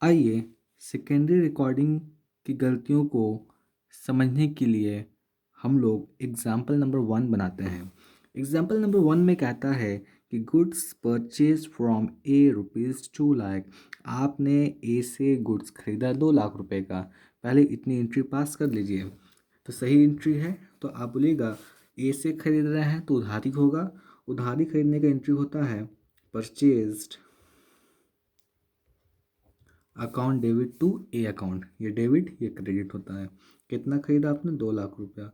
आइए secondary recording की गलतियों को समझने के लिए हम लोग एग्जाम्पल नंबर 1 बनाते हैं। एग्जाम्पल नंबर 1 में कहता है कि गुड्स परचेज फ्रॉम ए ₹2 लाख। आपने ए से गुड्स खरीदा 2 लाख रुपए का। पहले इतनी एंट्री पास कर लीजिए। तो सही एंट्री है तो आप बोलिएगा ए से खरीद रहे हैं तो उधारी होगा। उधारी खरीदने का एंट्री होता है purchased account debit to A account. ये डेबिट ये क्रेडिट होता है। कितना खरीदा आपने 2 लाख रुपया।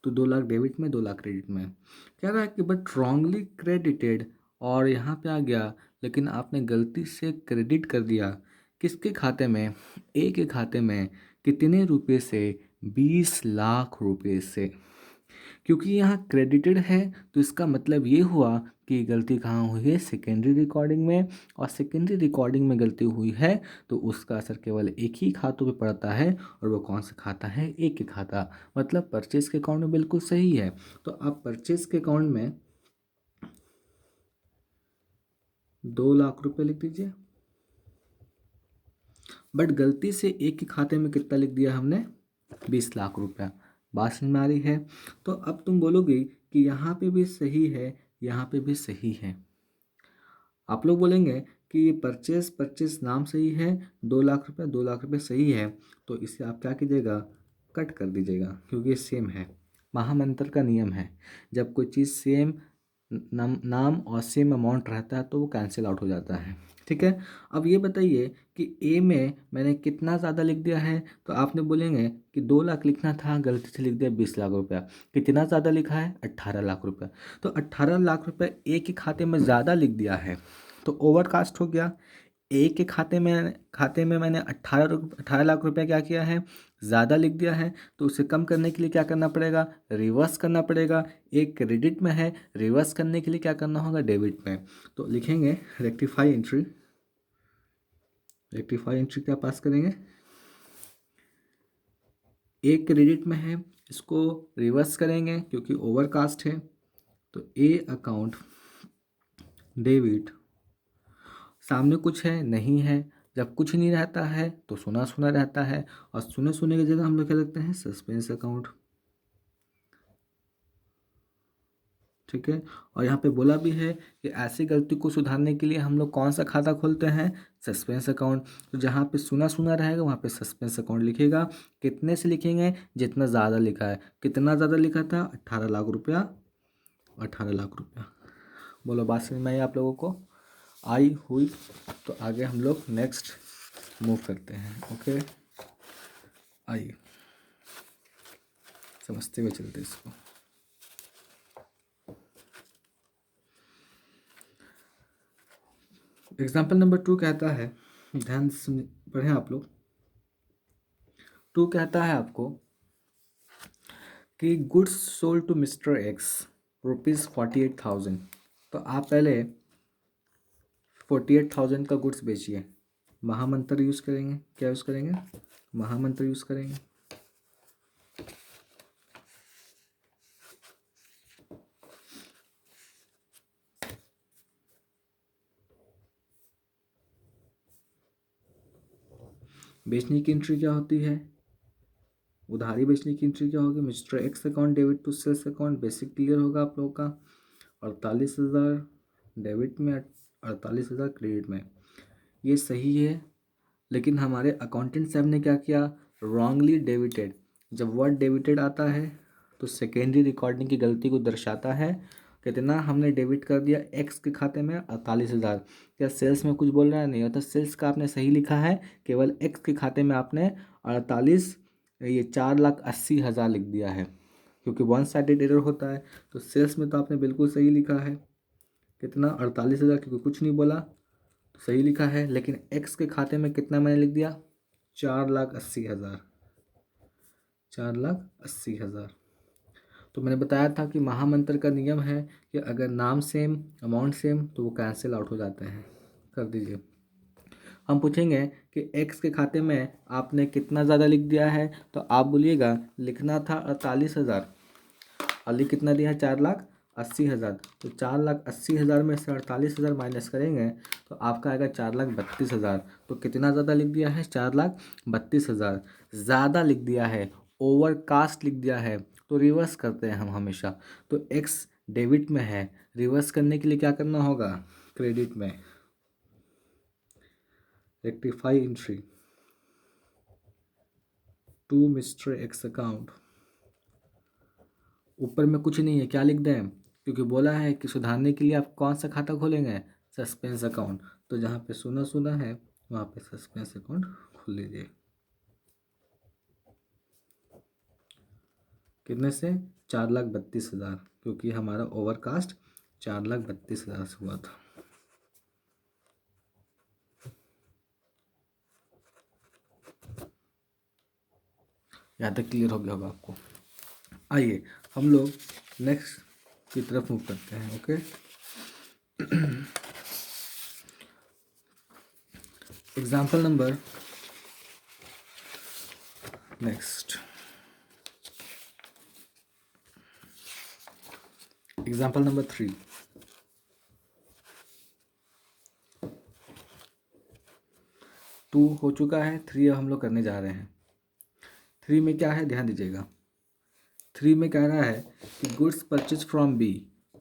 तो 2 लाख डेबिट में 2 लाख क्रेडिट में। कह रहा है कि बट रॉन्गली क्रेडिटेड, और यहाँ पे आ गया लेकिन आपने गलती से क्रेडिट कर दिया किसके खाते में, ए के खाते में। कितने रुपए से, 20 लाख रुपए से। क्योंकि यहाँ क्रेडिटेड है तो इसका मतलब ये हुआ कि गलती कहाँ हुई है, सेकेंडरी रिकॉर्डिंग में। और सेकेंडरी रिकॉर्डिंग में गलती हुई है तो उसका असर केवल एक ही खातों पे पड़ता है, और वो कौन सा खाता है, एक ही खाता। मतलब परचेज के अकाउंट में बिल्कुल सही है। तो आप परचेज के अकाउंट में 2 लाख रुपए लिख दीजिए। बट गलती से एक ही खाते में कितना लिख दिया हमने, 20 लाख रुपया। बात समझ में आ रही है। तो अब तुम बोलोगे कि यहाँ पे भी सही है, यहाँ पे भी सही है। आप लोग बोलेंगे कि ये परचेस परचेस नाम सही है, 2 लाख रुपये 2 लाख रुपये सही है। तो इसे आप क्या कीजिएगा, कट कर दीजिएगा, क्योंकि ये सेम है। महामंत्र का नियम है, जब कोई चीज़ सेम नाम और सेम अमाउंट रहता है तो वो कैंसिल आउट हो जाता है। ठीक है। अब ये बताइए कि ए में मैंने कितना ज़्यादा लिख दिया है। तो आपने बोलेंगे कि 2 लाख लिखना था, गलती से लिख दिया 20 लाख रुपया। कितना ज़्यादा लिखा है, 18 लाख रुपया। तो 18 लाख रुपये ए के खाते में ज़्यादा लिख दिया है तो ओवरकास्ट हो गया। ए के खाते में मैंने 18 लाख रुपया क्या किया है, ज़्यादा लिख दिया है। तो उसे कम करने के लिए क्या करना पड़ेगा, रिवर्स करना पड़ेगा। एक क्रेडिट में है, रिवर्स करने के लिए क्या करना होगा, डेबिट में। तो लिखेंगे रेक्टिफाई एंट्री। रेक्टिफाई एंट्री क्या पास करेंगे, एक क्रेडिट में है, इसको रिवर्स करेंगे क्योंकि ओवरकास्ट है। तो ए अकाउंट डेबिट, सामने कुछ है नहीं है। जब कुछ नहीं रहता है तो सुना सुना रहता है, और सुने सुने की जगह हम लोग क्या लिखते हैं, सस्पेंस अकाउंट। ठीक है। और यहाँ पे बोला भी है कि ऐसी गलती को सुधारने के लिए हम लोग कौन सा खाता खोलते हैं, सस्पेंस अकाउंट। तो जहाँ पे सुना सुना रहेगा वहाँ पे सस्पेंस अकाउंट लिखेगा। कितने से लिखेंगे, जितना ज़्यादा लिखा है। कितना ज़्यादा लिखा था, 18 लाख रुपया। 18 लाख रुपया। बोलो बात समझ में आई आप लोगों को, आई हुई। तो आगे हम लोग नेक्स्ट मूव करते हैं। ओके, आइए समझते हुए चलते इसको। एग्जाम्पल नंबर 2 कहता है, ध्यान से पढ़ें आप लोग। 2 कहता है आपको कि goods sold to mister X ₹48,000। तो आप पहले 48,000 का गुड्स बेचिए। महामंत्र यूज़ करेंगे, क्या यूज़ करेंगे, महामंत्र यूज़ करेंगे। बेचने की एंट्री क्या होती है, उधारी बेचने की एंट्री क्या होगी, mister X account debit to sales account. Basic clear होगा आप लोगों का। 48,000 डेबिट में, 48,000 क्रेडिट में। ये सही है, लेकिन हमारे अकाउंटेंट साहब ने क्या किया, रॉन्गली डेबिटेड। जब वर्ड डेबिटेड आता है तो सेकेंडरी रिकॉर्डिंग की गलती को दर्शाता है। कितना हमने डेबिट कर दिया एक्स के खाते में, 48,000। क्या सेल्स में कुछ बोल रहा है, नहीं होता। सेल्स का आपने सही लिखा है, केवल एक्स के खाते में आपने 48, ये 4,80,000 लिख दिया है, क्योंकि वन साइडेड एरर होता है। तो सेल्स में तो आपने बिल्कुल सही लिखा है, कितना, 48,000, क्योंकि कुछ नहीं बोला तो सही लिखा है। लेकिन एक्स के खाते में कितना मैंने लिख दिया, 4,80,000। 4,80,000। तो मैंने बताया था कि महामंत्र का नियम है कि अगर नाम सेम अमाउंट सेम तो वो कैंसिल आउट हो जाते हैं। कर दीजिए। हम पूछेंगे कि एक्स के खाते में आपने कितना ज़्यादा लिख दिया है। तो आप बोलिएगा लिखना था 48,000 और लिख कितना दिया है, 4,80,000। 80,000, तो 4,80,000 में से 48,000 माइनस करेंगे तो आपका आएगा 4,32,000। तो कितना ज़्यादा लिख दिया है? 4,32,000 ज़्यादा लिख दिया है, ओवरकास्ट लिख दिया है। तो रिवर्स करते हैं हम हमेशा। तो एक्स डेबिट में है, रिवर्स करने के लिए क्या करना होगा? क्रेडिट में, rectify entry to mister X account. ऊपर में कुछ नहीं है, क्या लिख दें? क्योंकि बोला है कि सुधारने के लिए आप कौन सा खाता खोलेंगे? Suspense account. तो जहाँ पे सुना सुना है वहाँ पे सस्पेंस अकाउंट खोल लीजिए। कितने से? 4,32,000, क्योंकि हमारा ओवरकास्ट 4,32,000 से हुआ था। यहाँ तक क्लियर हो गया होगा आपको। आइए हम लोग नेक्स्ट की तरफ मूव करते हैं। Okay, example number next, example number 3। Two हो चुका है, 3 अब हम लोग करने जा रहे हैं। 3 में क्या है, ध्यान दीजिएगा। 3 में कह रहा है कि goods purchase from B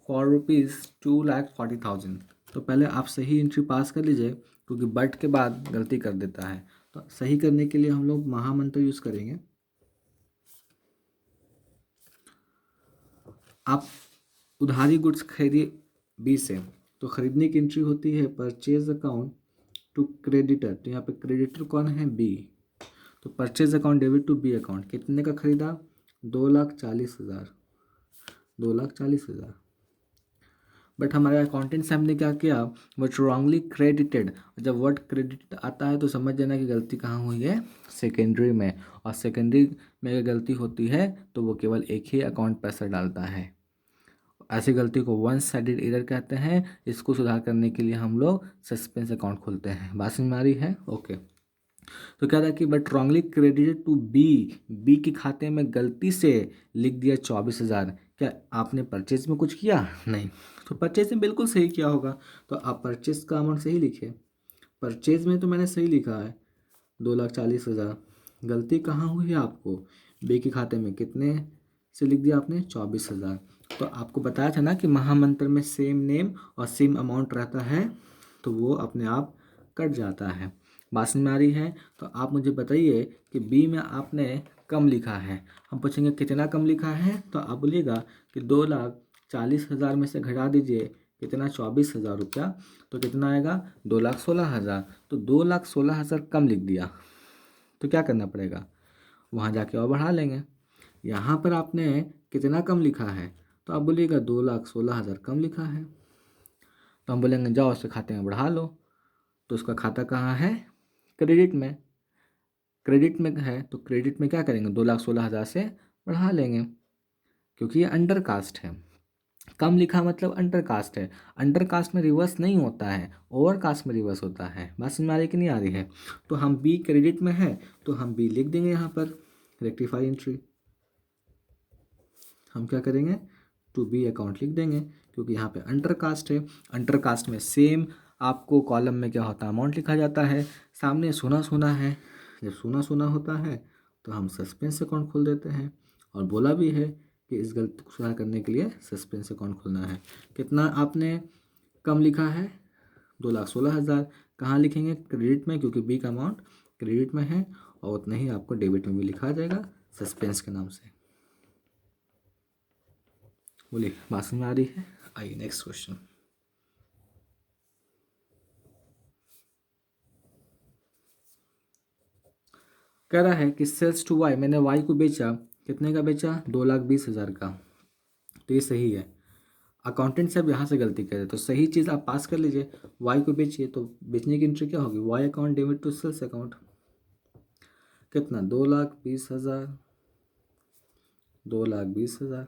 for ₹2,40,000। तो पहले आप सही एंट्री पास कर लीजिए, क्योंकि बट के बाद गलती कर देता है। तो सही करने के लिए हम लोग महामंत्र यूज़ करेंगे। आप उधारी गुड्स खरीदिए बी से, तो खरीदने की एंट्री होती है परचेज अकाउंट टू क्रेडिटर। तो यहाँ पे क्रेडिटर कौन है? बी। तो purchase account debit to B account. कितने का खरीदा? 2,40,000, 2,40,000। बट हमारे अकाउंटेंट साहब ने क्या किया? But wrongly credited. जब वर्ड क्रेडिट आता है तो समझ जाना कि गलती कहाँ हुई है? सेकेंडरी में। और सेकेंडरी में अगर गलती होती है तो वो केवल एक ही अकाउंट पैसा डालता है। ऐसी गलती को वन साइडेड एरर कहते हैं। इसको सुधार करने के लिए हम लोग सस्पेंस अकाउंट खोलते हैं। बात समझ में आ रही है? ओके। तो क्या था कि but wrongly credited to B, B के खाते में गलती से लिख दिया 24,000। क्या आपने परचेज में कुछ किया? नहीं। तो परचेज में बिल्कुल सही किया होगा, तो आप परचेज का अमाउंट सही लिखे। परचेज में तो मैंने सही लिखा है 2,40,000। गलती कहाँ हुई है आपको? बी के खाते में कितने से लिख दिया आपने? 24,000। तो आपको बताया था ना कि महामंत्र में सेम नेम और सेम अमाउंट रहता है, तो वो अपने आप कट जाता है। बात समझ में आ रही है? तो आप मुझे बताइए कि बी में आपने कम लिखा है। हम पूछेंगे कितना कम लिखा है, तो आप बोलिएगा कि 2,40,000 में से घटा दीजिए कितना? 24,000 रुपया। तो कितना आएगा? 2,16,000। तो 2,16,000 कम लिख दिया, तो क्या करना पड़ेगा? वहाँ जाके और बढ़ा लेंगे। यहाँ पर आपने कितना कम लिखा है, तो आप बोलिएगा 2,16,000 कम लिखा है। तो हम बोलेंगे जाओ उसके खाते में बढ़ा लो। तो उसका खाता कहाँ है? क्रेडिट में। क्रेडिट में है तो क्रेडिट में क्या करेंगे? 2,16,000 से बढ़ा लेंगे, क्योंकि ये अंडर कास्ट है। कम लिखा मतलब अंडर कास्ट है। अंडर कास्ट में रिवर्स नहीं होता है, ओवर कास्ट में रिवर्स होता है। बात समझ में आ रही कि नहीं आ रही है? तो हम बी क्रेडिट में है तो हम बी लिख देंगे यहाँ पर, रेक्टिफाई एंट्री। हम क्या करेंगे? टू बी अकाउंट लिख देंगे, क्योंकि यहाँ पे अंडर कास्ट है। अंडर कास्ट में सेम आपको कॉलम में क्या होता है? अमाउंट लिखा जाता है। सामने सुना सुना है, जब सुना सुना होता है तो हम सस्पेंस अकाउंट खोल देते हैं। और बोला भी है कि इस गलती को सुधार करने के लिए सस्पेंस अकाउंट खोलना है। कितना आपने कम लिखा है? 2,16,000। कहाँ लिखेंगे? क्रेडिट में, क्योंकि बी का अमाउंट क्रेडिट में है। और उतना ही आपको डेबिट में भी लिखा जाएगा सस्पेंस के नाम से। बोलिए, बात समझ में आ रही है? आइए नेक्स्ट क्वेश्चन। कह रहा है कि सेल्स टू वाई, मैंने वाई को बेचा। कितने का बेचा? 2,20,000 का। तो ये सही है। अकाउंटेंट साहब यहाँ से गलती करे, तो सही चीज़ आप पास कर लीजिए। वाई को बेचिए, तो बेचने की एंट्री क्या होगी? Y account debit to sales account. कितना? 2,20,000, 2,20,000।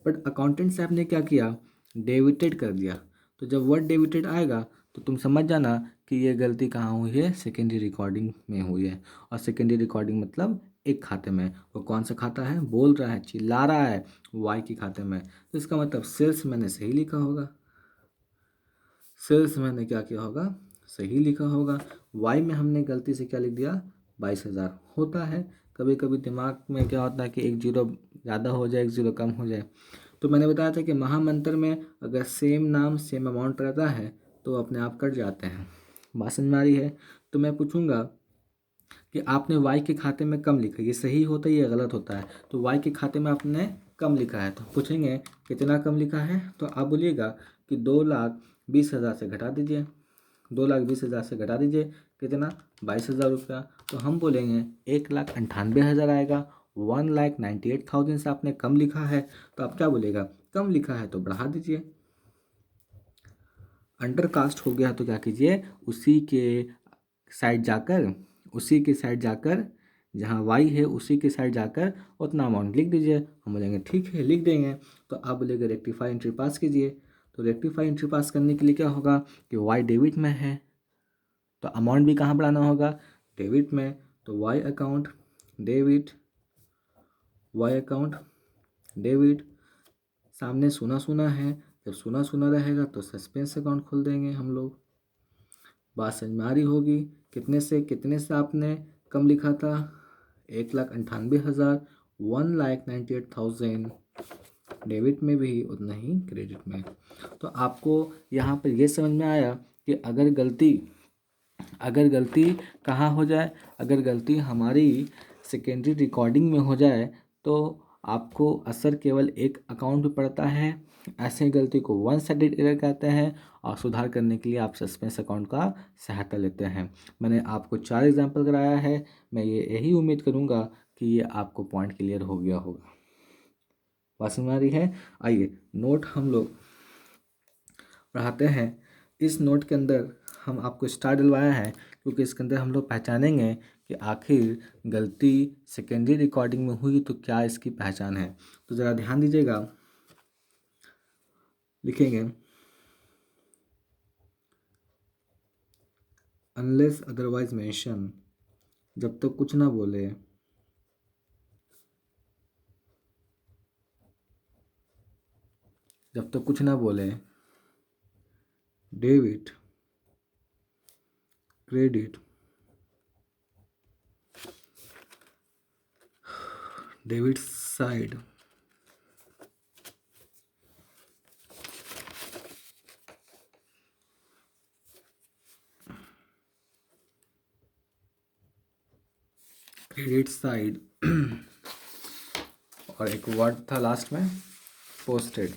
बट अकाउंटेंट साहब ने क्या किया? डेबिटेड कर दिया। तो जब वर्ड डेबिटेड आएगा तो तुम समझ जाना कि ये गलती कहाँ हुई है? सेकेंडरी रिकॉर्डिंग में हुई है। और सेकेंडरी रिकॉर्डिंग मतलब एक खाते में। वो कौन सा खाता है? बोल रहा है, चिल्ला रहा है वाई के खाते में। तो इसका मतलब सेल्स मैंने सही लिखा होगा। सेल्स मैंने क्या किया होगा? सही लिखा होगा। वाई में हमने गलती से क्या लिख दिया? 22,000। होता है कभी कभी दिमाग में क्या होता है कि एक जीरो ज़्यादा हो जाए, एक जीरो कम हो जाए। तो मैंने बताया था कि महामंत्र में अगर सेम नाम सेम अमाउंट रहता है तो अपने आप कट जाते हैं। बात समझ में आ रही है? तो मैं पूछूंगा कि आपने वाई के खाते में कम लिखा, ये सही होता है या गलत होता है? तो वाई के खाते में आपने कम लिखा है, तो पूछेंगे कितना कम लिखा है, तो आप बोलिएगा कि 2,20,000 से घटा दीजिए। 2,20,000 से घटा दीजिए कितना? 22,000 रुपया। तो हम बोलेंगे 1,98,000 आएगा। 1,98,000 से आपने कम लिखा है, तो आप क्या बोलेगा? कम लिखा है तो बढ़ा दीजिए। अंडर कास्ट हो गया तो क्या कीजिए? उसी के साइड जाकर जहाँ वाई है उसी के साइड जाकर उतना अमाउंट लिख दीजिए। हम बोलेंगे ठीक है, लिख देंगे। तो आप बोलेंगे रेक्टिफाई एंट्री पास कीजिए। तो रेक्टिफाई एंट्री पास करने के लिए क्या होगा कि वाई डेबिट में है तो अमाउंट भी कहाँ बढ़ाना होगा? डेबिट में। तो Y account debit, Y account debit. सामने सुना सुना है, जब सुना सुना रहेगा तो सस्पेंस अकाउंट खोल देंगे हम लोग। बात समझ में आ रही होगी। कितने से आपने कम लिखा था? 1,98,000। 1,98,000 डेबिट में भी उतना ही क्रेडिट में। तो आपको यहाँ पर ये समझ में आया कि अगर गलती कहाँ हो जाए, अगर गलती हमारी सेकेंडरी रिकॉर्डिंग में हो जाए तो आपको असर केवल एक अकाउंट पे पड़ता है। ऐसे गलती को वन साइडेड एरर कहते हैं और सुधार करने के लिए आप सस्पेंस अकाउंट का सहायता लेते हैं। मैंने आपको 4 एग्जाम्पल कराया है। मैं यही उम्मीद करूँगा कि ये आपको पॉइंट क्लियर हो गया होगा। बात समझ में आ रही है? आइए नोट हम लोग पढ़ाते हैं। इस नोट के अंदर हम आपको स्टार डलवाया है क्योंकि इसके अंदर हम लोग पहचानेंगे कि आखिर गलती सेकेंडरी रिकॉर्डिंग में हुई तो क्या इसकी पहचान है। तो ज़रा ध्यान दीजिएगा, लिखेंगे अनलेस अदरवाइज मेंशन। जब तक कुछ ना बोले, जब तक कुछ ना बोले, debit credit debit side credit side और एक वर्ड था लास्ट में पोस्टेड।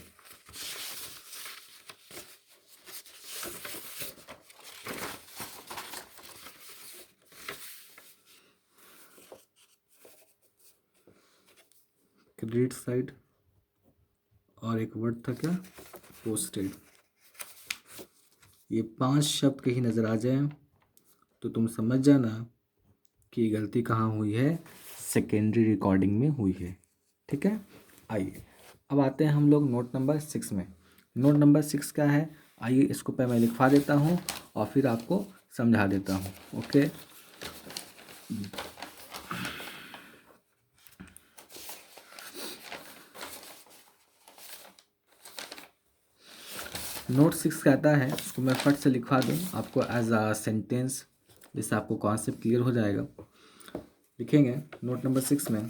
क्रेडिट साइड और एक वर्ड था क्या? पोस्टेड। ये 5 शब्द कहीं नज़र आ जाए तो तुम समझ जाना कि गलती कहाँ हुई है? सेकेंडरी रिकॉर्डिंग में हुई है। ठीक है, आइए अब आते हैं हम लोग नोट नंबर 6 में। नोट नंबर 6 क्या है? आइए इसको पहले मैं लिखवा देता हूँ और फिर आपको समझा देता हूँ। ओके, नोट 6 कहता है, उसको मैं फट से लिखवा दूँ आपको एज अ सेंटेंस, जिससे आपको कॉन्सेप्ट क्लियर हो जाएगा। लिखेंगे नोट नंबर 6 में,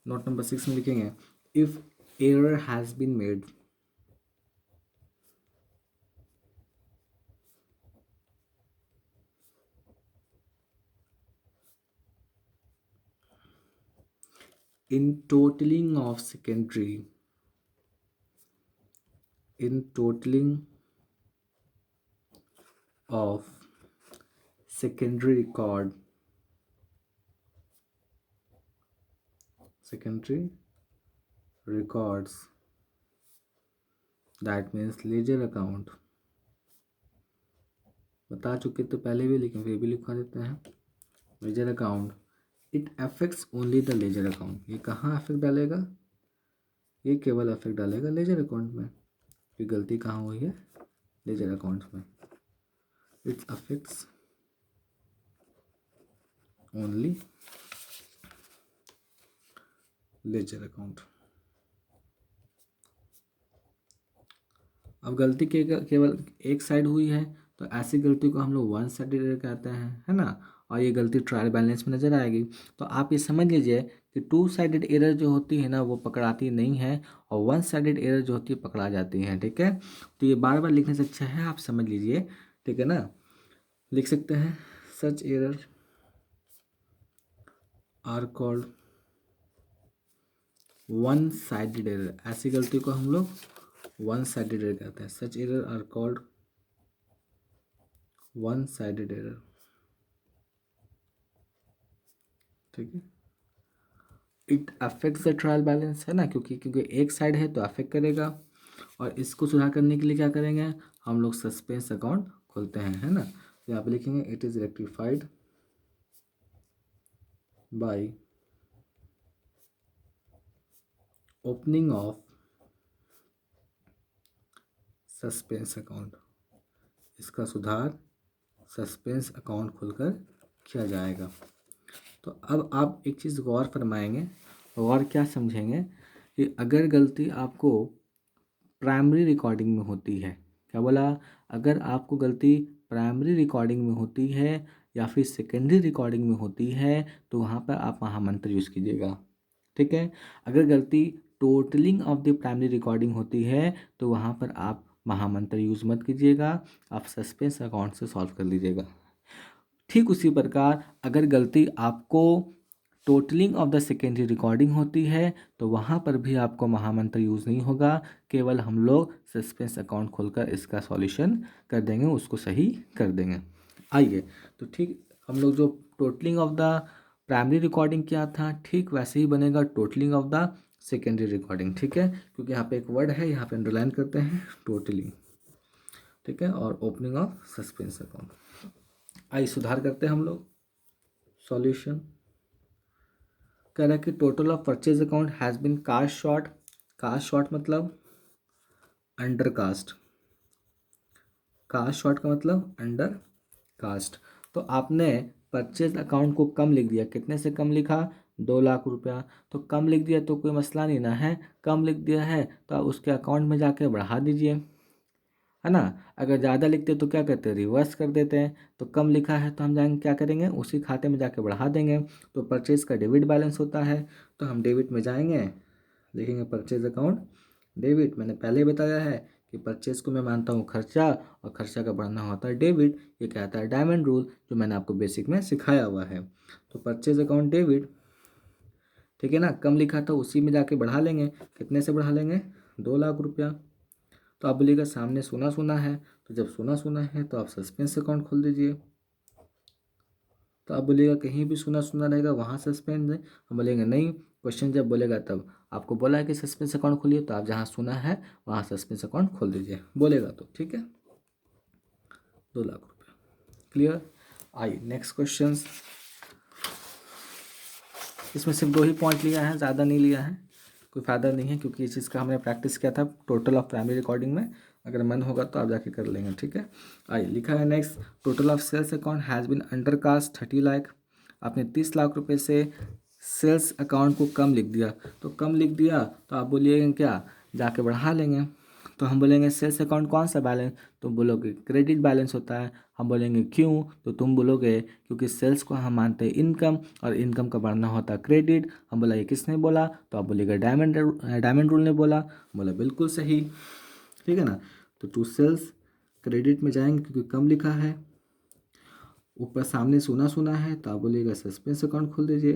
नोट नंबर 6 में लिखेंगे if error has been made in totaling of secondary, in totaling of secondary record, secondary records, that means ledger account। बता चुके तो पहले भी, लेकिन फिर भी लिखवा देते हैं ledger account. It affects only the ledger account. ये कहाँ अफेक्ट डालेगा? ये केवल अफेक्ट डालेगा लेजर अकाउंट में। फिर गलती कहाँ हुई है? लेजर अकाउंट में। It affects only ledger account. अब गलती केवल एक साइड हुई है, तो ऐसी गलती को हम लोग वन साइडेड एरर कहते हैं, है ना। और ये गलती ट्रायल बैलेंस में नज़र आएगी। तो आप ये समझ लीजिए कि टू साइडेड एरर जो होती है ना वो पकड़ाती नहीं है, और वन साइडेड एरर जो होती है पकड़ा जाती है, ठीक है। तो ये बार बार लिखने से अच्छा है आप समझ लीजिए, ठीक है ना। लिख सकते हैं such error are called one sided error. ऐसी गलती को हम लोग वन साइडेड एरर कहते हैं। Such error are called one sided error, ठीक है। It affects the trial balance, है ना, क्योंकि एक साइड है तो अफेक्ट करेगा। और इसको सुधार करने के लिए क्या करेंगे हम लोग, सस्पेंस अकाउंट खोलते हैं, है ना। तो यहाँ पे लिखेंगे it is rectified by opening of suspense account. इसका सुधार सस्पेंस अकाउंट खोलकर किया जाएगा। तो अब आप एक चीज़ गौर फरमाएंगे, और क्या समझेंगे कि अगर गलती आपको प्राइमरी रिकॉर्डिंग में होती है, क्या बोला, अगर आपको गलती प्राइमरी रिकॉर्डिंग में होती है या फिर सेकेंडरी रिकॉर्डिंग में होती है, तो वहाँ पर आप महामंत्र यूज़ कीजिएगा, ठीक है। अगर गलती totalling of the primary recording होती है तो वहाँ पर आप महामंत्र यूज़ मत कीजिएगा, आप सस्पेंस अकाउंट से सॉल्व कर लीजिएगा। ठीक उसी प्रकार अगर गलती आपको totalling of the secondary recording होती है तो वहाँ पर भी आपको महामंत्र यूज़ नहीं होगा, केवल हम लोग सस्पेंस अकाउंट खोलकर इसका सॉल्यूशन कर देंगे, उसको सही कर देंगे। आइए, तो ठीक हम लोग जो totalling of the primary recording किया था ठीक वैसे ही बनेगा totalling of the secondary recording, ठीक है। क्योंकि यहाँ पे एक वर्ड है, यहाँ पे अंडरलाइन करते हैं टोटलिंग, ठीक है, और ओपनिंग ऑफ सस्पेंस अकाउंट। आइए सुधार करते हैं हम लोग। सॉल्यूशन कह रहा है कि total of purchase account has been cast short. Cast short मतलब अंडर कास्ट, कास्ट शॉर्ट का मतलब अंडर कास्ट। तो आपने परचेज अकाउंट को कम लिख दिया, कितने से कम लिखा, 2 लाख रुपया। तो कम लिख दिया तो कोई मसला नहीं ना है, कम लिख दिया है तो आप उसके अकाउंट में जाके बढ़ा दीजिए, है ना। अगर ज़्यादा लिखते तो क्या करते हैं, रिवर्स कर देते हैं। तो कम लिखा है तो हम जाएंगे क्या करेंगे, उसी खाते में जाके बढ़ा देंगे। तो परचेज का डेबिट बैलेंस होता है, तो हम डेबिट में जाएंगे, लिखेंगे परचेज अकाउंट डेबिट। मैंने पहले ही बताया है कि परचेज को मैं मानता हूँ खर्चा, और खर्चा का बढ़ना होता है डेबिट। ये कहता है डायमंड रूल, जो मैंने आपको बेसिक में सिखाया हुआ है। तो परचेज अकाउंट डेबिट, ठीक है ना। कम लिखा था उसी में जाके बढ़ा लेंगे, कितने से बढ़ा लेंगे, 2 लाख रुपया। तो आप बोलिएगा सामने सोना सोना है, तो जब सोना सोना है तो आप सस्पेंस अकाउंट खोल दीजिए। तो आप बोलिएगा कहीं भी सोना सोना रहेगा वहाँ सस्पेंस है, हम बोलेंगे नहीं, क्वेश्चन जब बोलेगा तब आपको बोला है कि सस्पेंस अकाउंट खोलिए, तो आप जहाँ सोना है वहाँ सस्पेंस अकाउंट खोल दीजिए, बोलेगा तो, ठीक है। 2 लाख रुपया, क्लियर। आइए नेक्स्ट क्वेश्चन। इसमें सिर्फ 2 ही पॉइंट लिया है, ज़्यादा नहीं लिया है, कोई फ़ायदा नहीं है, क्योंकि इस चीज़ का हमने प्रैक्टिस किया था टोटल ऑफ प्राइमरी रिकॉर्डिंग में। अगर मन होगा तो आप जाके कर लेंगे, ठीक है। आइए लिखा है next, total of sales account has been under cast 30 lakh. आपने 30 लाख रुपए से सेल्स अकाउंट को कम लिख दिया, तो कम लिख दिया तो आप बोलिएगा क्या, जाके बढ़ा लेंगे। तो हम बोलेंगे सेल्स अकाउंट कौन सा बैलेंस, तुम बोलोगे क्रेडिट बैलेंस होता है। हम बोलेंगे क्यों, तो तुम बोलोगे क्योंकि सेल्स को हम मानते हैं इनकम, और इनकम का बढ़ना होता है क्रेडिट। हम बोला ये किसने बोला, तो आप बोलेगा डायमंड रूल ने बोला। बोला बिल्कुल सही, ठीक है ना। तो टू सेल्स क्रेडिट में जाएंगे क्योंकि कम लिखा है, ऊपर सामने सोना सोना है, तो आप बोलिएगा सस्पेंस अकाउंट खोल दीजिए।